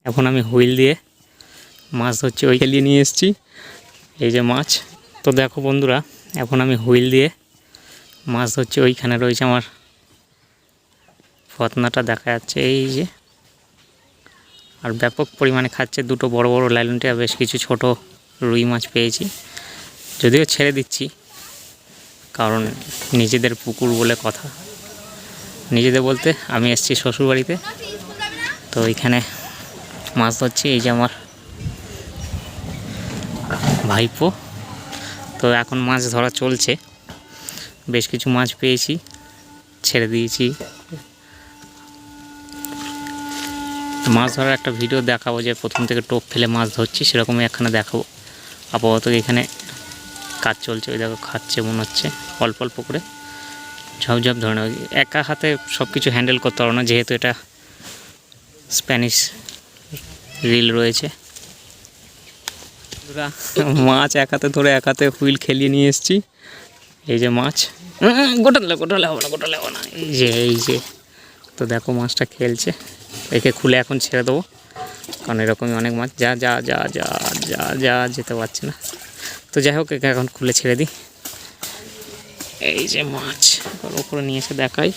এখন আমি হুইল দিয়ে মাছ ধরছি, ওই খেলিয়ে নিয়ে এসেছি। এই যে মাছ। তো দেখো বন্ধুরা, এখন আমি হুইল দিয়ে মাছ ধরছি। ওইখানে রয়েছে আমার ফতনাটা দেখা যাচ্ছে, এই যে। আর ব্যাপক পরিমাণে খাচ্ছে। দুটো বড় বড় লাইলনটি আর বেশ কিছু ছোট রুই মাছ পেয়েছি। যদিও ছেড়ে দিচ্ছি, কারণ নিজেদের পুকুর বলে কথা। নিজেদের বলতে আমি এসেছি শ্বশুরবাড়িতে, তো এইখানে মাছ ধরছি। এই যে আমার ভাইপো। তো এখন মাছ ধরা চলছে, বেশ কিছু মাছ পেয়েছি, ছেড়ে দিয়েছি। মাছ ধরার একটা ভিডিও দেখাবো, যে প্রথম থেকে টোপ ফেলে মাছ ধরছি, সেরকমই এখানে দেখাবো। আপাতত এখানে কাজ চলছে, ওই দেখো খাচ্ছে মনে হচ্ছে অল্প অল্প করে, ঝপঝপ ধরে নেওয়া। একা হাতে সব কিছু হ্যান্ডেল করতে পারো না, যেহেতু এটা স্প্যানিশ রিল রয়েছে। মাছ এক হাতে ধরে এক হাতে হুইল খেলিয়ে নিয়ে এসেছি। এই যে মাছ, গোটালে হবে না। এই যে তো দেখো মাছটা খেলছে, একে খুলে এখন ছেড়ে দেবো, কারণ এরকমই অনেক মাছ যা যা যা যা যা যা যেতে পারছে না। তো যাই হোক, একে এখন খুলে ছেড়ে দিই। এই যে মাছ ওপরে নিয়ে এসে দেখাই।